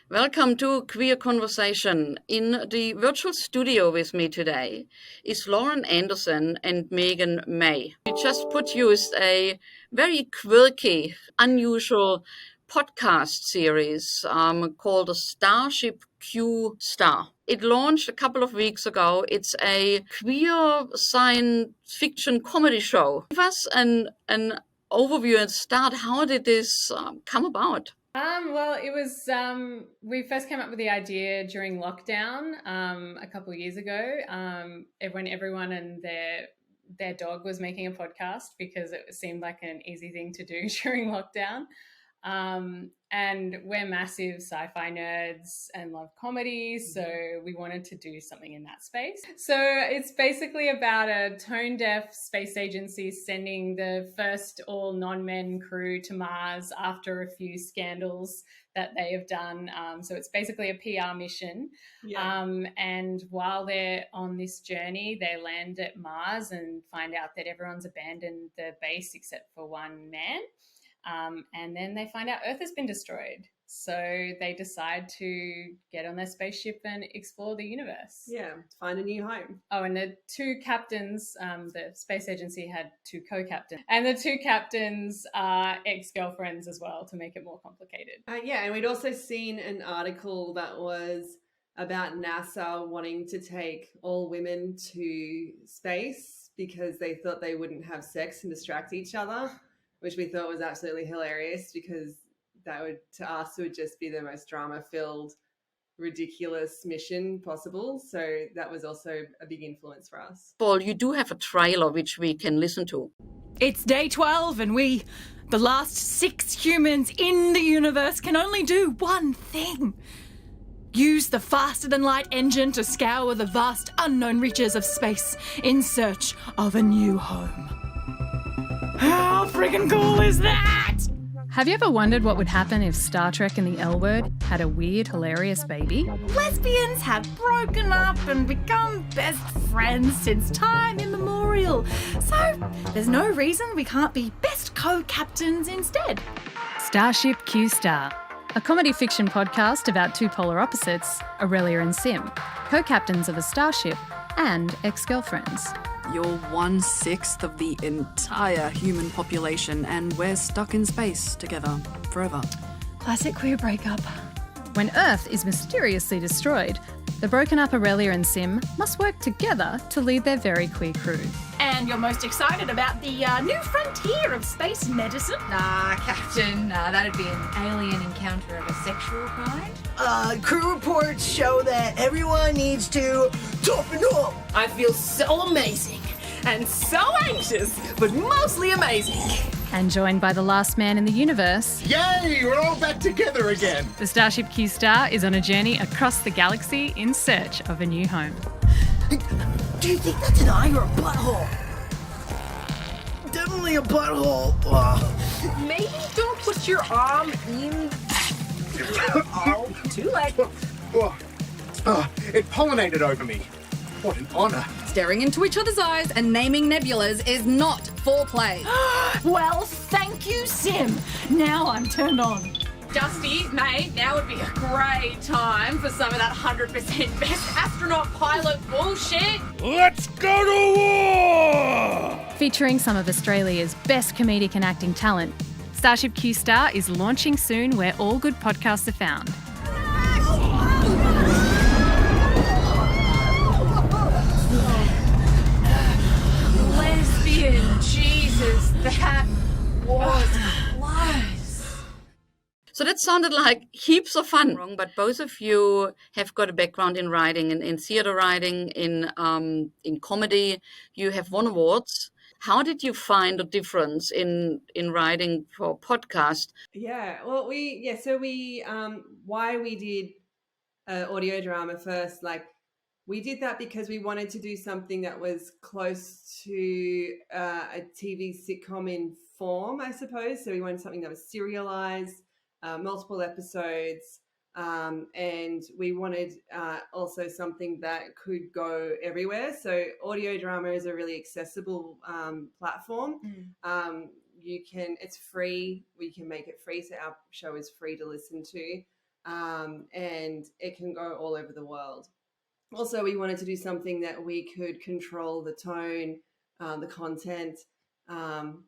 Welcome to Queer Conversation. In the virtual studio with me today is Lauren Anderson and Meegan May. We just produced a very quirky, unusual podcast series called the Starship Q Star. It launched a couple of weeks ago. It's a queer science fiction comedy show. Give us an overview and start. How did this come about? Well, it was, we first came up with the idea during lockdown a couple of years ago, when everyone and their dog was making a podcast because it seemed like an easy thing to do during lockdown. And we're massive sci-fi nerds and love comedies, so we wanted to do something in that space. So it's basically about a tone-deaf space agency sending the first all non-men crew to Mars after a few scandals that they have done. So it's basically a PR mission. Yeah. And while they're on this journey, they land at Mars and find out that everyone's abandoned the base except for one man. And then they find out Earth has been destroyed. So they decide to get on their spaceship and explore the universe. Yeah, find a new home. Oh, and the two captains, the space agency had two co-captains, and the two captains are ex-girlfriends as well to make it more complicated. Yeah, and we'd also seen an article that was about NASA wanting to take all women to space because they thought they wouldn't have sex and distract each other, which we thought was absolutely hilarious because that would, to us, would just be the most drama-filled, ridiculous mission possible. So that was also a big influence for us. Paul, you do have a trailer which we can listen to. It's day 12 and we, the last 6 humans in the universe, can only do one thing. Use the faster-than-light engine to scour the vast unknown reaches of space in search of a new home. How friggin' cool is that? Have you ever wondered what would happen if Star Trek and the L Word had a weird, hilarious baby? Lesbians have broken up and become best friends since time immemorial. So there's no reason we can't be best co-captains instead. Starship Q Star, a comedy fiction podcast about two polar opposites, Aurelia and Sim, co-captains of a starship and ex-girlfriends. You're 1/6 of the entire human population and we're stuck in space together forever. Classic queer breakup. When Earth is mysteriously destroyed, the broken up Aurelia and Sim must work together to lead their very queer crew. And you're most excited about the new frontier of space medicine? Nah, Captain, that'd be an alien encounter of a sexual kind. Crew reports show that everyone needs to toughen up. I feel so amazing and so anxious, but mostly amazing. And joined by the last man in the universe, yay, we're all back together again. The Starship Q Star is on a journey across the galaxy in search of a new home. Do you think that's an eye or a butthole? Definitely a butthole. Maybe don't put your arm in. Oh, too late. It pollinated over me. What an honor. Staring into each other's eyes and naming nebulas is not foreplay. Well, thank you, Sim. Now I'm turned on. Dusty, mate, now would be a great time for some of that 100% best astronaut pilot bullshit. Let's go to war! Featuring some of Australia's best comedic and acting talent, Starship Q Star is launching soon where all good podcasts are found. Lesbian, Jesus, that was close. So that sounded like heaps of fun, but both of you have got a background in writing, in theater writing, in comedy. You have won awards. How did you find the difference in writing for podcast? Yeah, well, why we did audio drama first, like we did that because we wanted to do something that was close to a TV sitcom in form, I suppose. So we wanted something that was serialized, multiple episodes, and we wanted also something that could go everywhere. So audio drama is a really accessible platform. It's free. We can make it free. So our show is free to listen to. and it can go all over the world. Also, we wanted to do something that we could control the tone, the content, and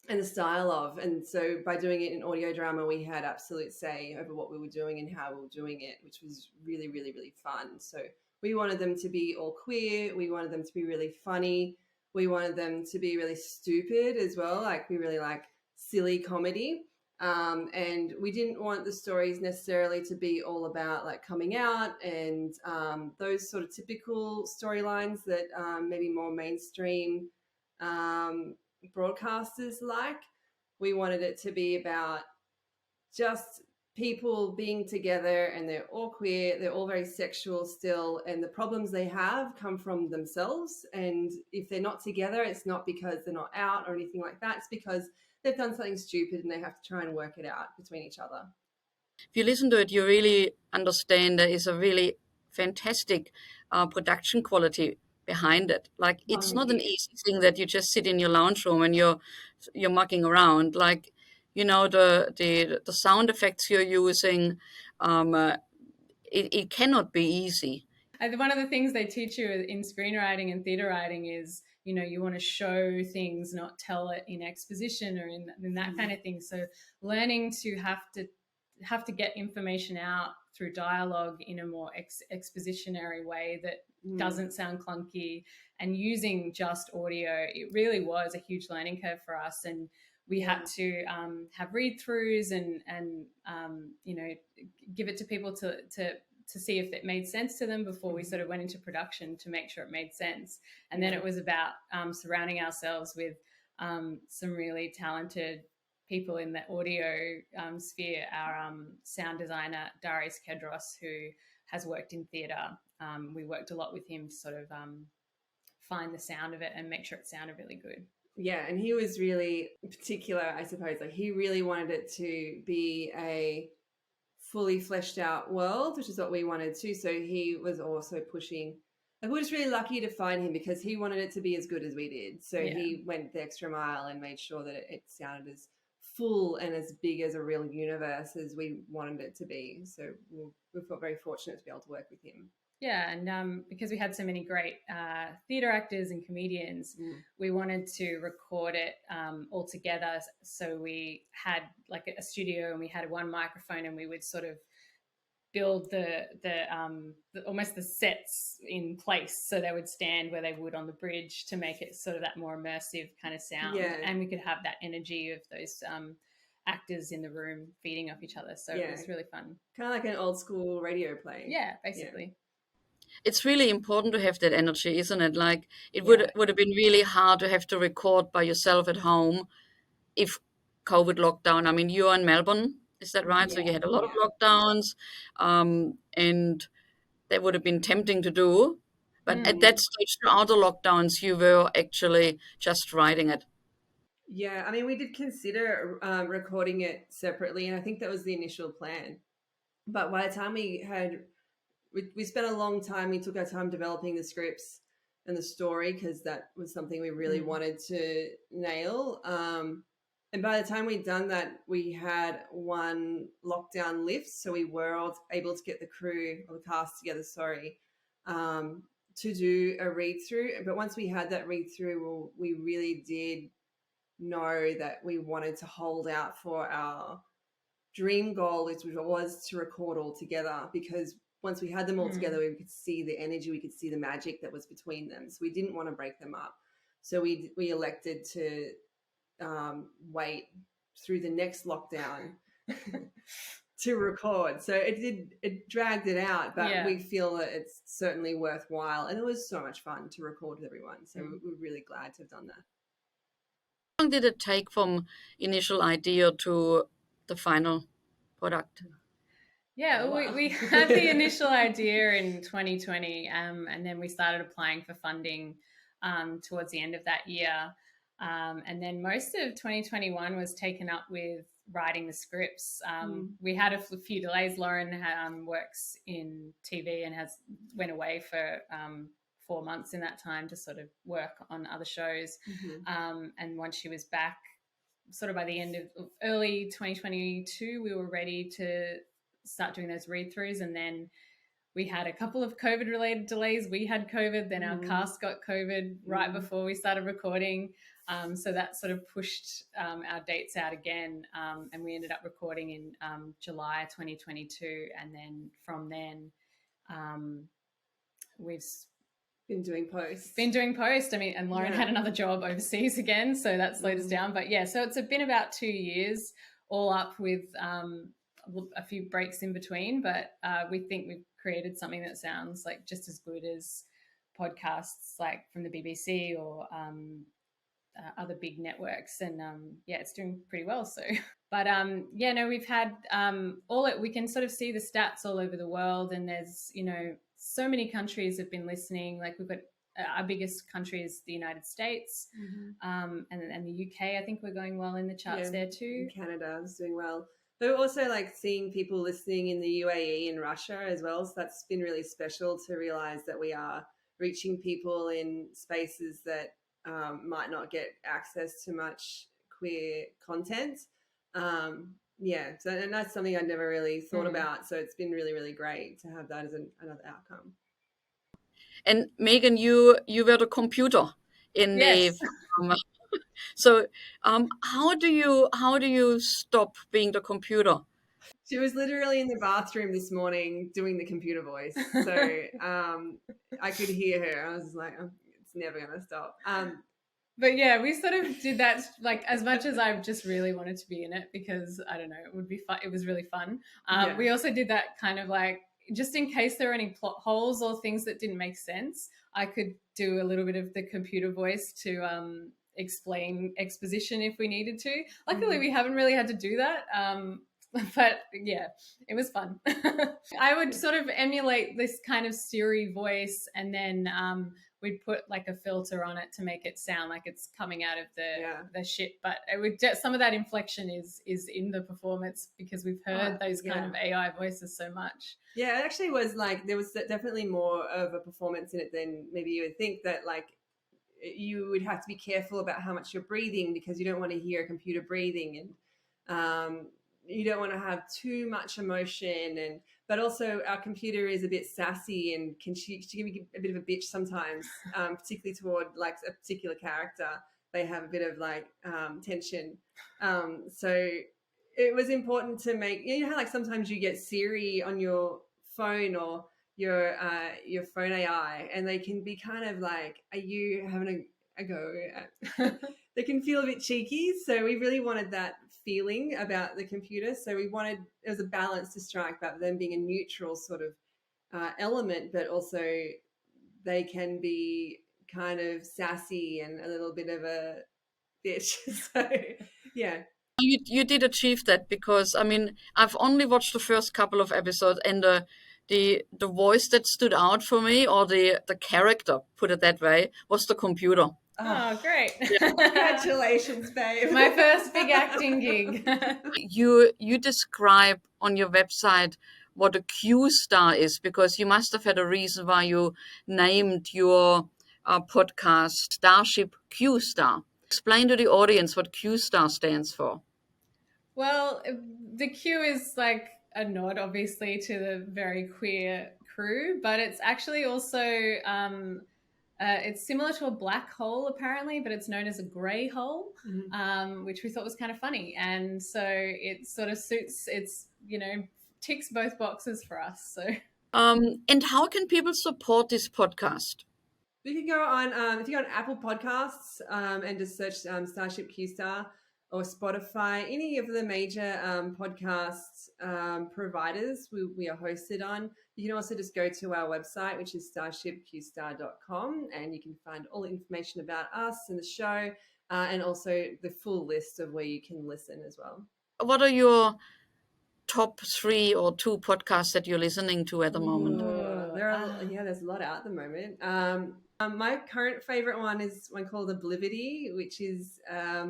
the style of. And so by doing it in audio drama, we had absolute say over what we were doing and how we were doing it, which was really, really, really fun. So we wanted them to be all queer. We wanted them to be really funny. We wanted them to be really stupid as well. Like, we really like silly comedy. And we didn't want the stories necessarily to be all about like coming out and those sort of typical storylines that maybe more mainstream broadcasters like. We wanted it to be about just people being together, and they're all queer, they're all very sexual still, and the problems they have come from themselves. And if they're not together, it's not because they're not out or anything like that. It's because they've done something stupid and they have to try and work it out between each other. If you listen to it, you really understand there is a really fantastic production quality behind it. Like, it's not an easy thing that you just sit in your lounge room and you're mucking around. Like, you know, the sound effects you're using, it cannot be easy. One of the things they teach you in screenwriting and theatre writing is, you know, you want to show things, not tell it in exposition or in that kind of thing. So learning to have to get information out through dialogue in a more expositionary way that doesn't sound clunky, and using just audio, it really was a huge learning curve for us. And we had to have read-throughs and you know, give it to people to see if it made sense to them before we sort of went into production, to make sure it made sense. And then it was about surrounding ourselves with some really talented people in the audio sphere. Our sound designer, Darius Kedros, who has worked in theatre, we worked a lot with him to sort of find the sound of it and make sure it sounded really good. Yeah, and he was really particular, I suppose. Like, he really wanted it to be a fully fleshed out world, which is what we wanted too. So he was also pushing. Like, we were just really lucky to find him because he wanted it to be as good as we did. So he went the extra mile and made sure that it sounded as full and as big as a real universe as we wanted it to be. So we felt very fortunate to be able to work with him. Yeah, and because we had so many great theatre actors and comedians, we wanted to record it all together. So we had like a studio, and we had one microphone, and we would sort of build the almost the sets in place, so they would stand where they would on the bridge, to make it sort of that more immersive kind of sound. And we could have that energy of those actors in the room feeding off each other. So it was really fun. Kind of like an old school radio play. Yeah, basically. Yeah. It's really important to have that energy, isn't it? Like, it would have been really hard to have to record by yourself at home if COVID lockdown. I mean, you're in Melbourne, is that right? So you had a lot of lockdowns, and that would have been tempting to do. But at that stage, throughout the lockdowns, you were actually just writing it. Yeah, I mean, we did consider recording it separately, and I think that was the initial plan. But by the time we spent a long time, we took our time developing the scripts and the story, because that was something we really wanted to nail. And by the time we'd done that, we had one lockdown lift, so we were all able to get the crew, or the cast together, to do a read-through. But once we had that read-through, we really did know that we wanted to hold out for our dream goal, which was to record all together, because once we had them all together, we could see the energy, we could see the magic that was between them. So we didn't want to break them up. So we elected to wait through the next lockdown to record. So it dragged it out, but we feel that it's certainly worthwhile. And it was so much fun to record with everyone. So we're really glad to have done that. How long did it take from initial idea to the final product? Yeah, we had the initial idea in 2020, and then we started applying for funding towards the end of that year. And then most of 2021 was taken up with writing the scripts. We had a few delays. Lauren works in TV and went away for 4 months in that time to sort of work on other shows. And once she was back, sort of by the end of early 2022, we were ready to start doing those read-throughs. And then we had a couple of COVID-related delays. We had COVID, then our cast got COVID right before we started recording. So that sort of pushed our dates out again, and we ended up recording in July 2022. And then from then, we've been doing post. I mean, and Lauren had another job overseas again, so that slowed us down. But yeah, so it's been about 2 years all up with a few breaks in between. But we think we've created something that sounds like just as good as podcasts like from the BBC or other big networks. And it's doing pretty well. So, but we've had we can sort of see the stats all over the world, and there's, so many countries have been listening. Like we've got our biggest country is the United States, and the UK. I think we're going well in the charts there too. Canada is doing well. But we're also like seeing people listening in the UAE and Russia as well. So that's been really special to realize that we are reaching people in spaces that might not get access to much queer content. So and that's something I'd never really thought about. So it's been really, really great to have that as another outcome. And Meegan, you were the computer in the. So how do you stop being the computer? She was literally in the bathroom this morning doing the computer voice. So I could hear her. I was just like, it's never going to stop. But yeah, we sort of did that, like, as much as I just really wanted to be in it because, I don't know, it would be fun. It was really fun. We also did that kind of like, just in case there were any plot holes or things that didn't make sense, I could do a little bit of the computer voice to explain exposition if we needed to. Luckily, we haven't really had to do that. But yeah, it was fun. I would sort of emulate this kind of Siri voice, and then we'd put like a filter on it to make it sound like it's coming out of the shit. But it would some of that inflection is in the performance because we've heard those kind of AI voices so much. Yeah, it actually was like there was definitely more of a performance in it than maybe you would think. That like you would have to be careful about how much you're breathing because you don't want to hear a computer breathing, and you don't want to have too much emotion, but also our computer is a bit sassy and she can be a bit of a bitch sometimes, particularly toward like a particular character. They have a bit of like tension. So it was important to make, how like sometimes you get Siri on your phone or your phone AI, and they can be kind of like, are you having a go at they can feel a bit cheeky. So we really wanted that feeling about the computer. So we wanted, it was a balance to strike, but them being a neutral sort of element, but also they can be kind of sassy and a little bit of a bitch. So yeah. You did achieve that because, I mean, I've only watched the first couple of episodes, and the voice that stood out for me, or the character, put it that way, was the computer. Oh, great. Yeah. Congratulations, babe. My first big acting gig. You describe on your website what a Q Star is, because you must have had a reason why you named your podcast Starship Q Star. Explain to the audience what Q Star stands for. Well, the Q is like a nod, obviously, to the very queer crew, but it's actually also it's similar to a black hole, apparently, but it's known as a grey hole, which we thought was kind of funny. And so it sort of suits, ticks both boxes for us. So, and how can people support this podcast? You can go on, if you go on Apple Podcasts and just search Starship Q Star, or Spotify, any of the major podcast providers we are hosted on. You can also just go to our website, which is starshipqstar.com, and you can find all the information about us and the show, and also the full list of where you can listen as well. What are your top 3 or 2 podcasts that you're listening to at the moment? There's a lot out at the moment. My current favorite one is one called Oblivity, which is a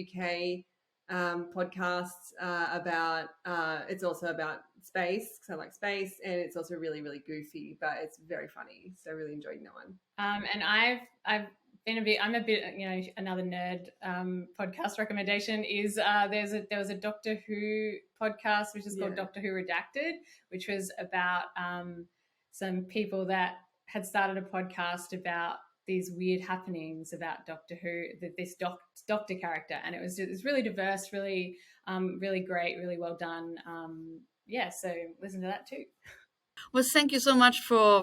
UK podcast about, it's also about space, because I like space, and it's also really, really goofy, but it's very funny. So I really enjoyed that one. And I've I'm a bit, another nerd podcast recommendation is there was a Doctor Who podcast which is called Doctor Who Redacted, which was about some people that had started a podcast about these weird happenings about Doctor Who, this doctor character, and it's really diverse, really really great, really well done. So listen to that too. Well, thank you so much for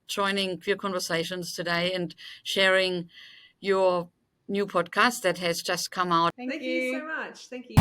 joining Queer Conversations today and sharing your new podcast that has just come out. Thank you so much. Thank you.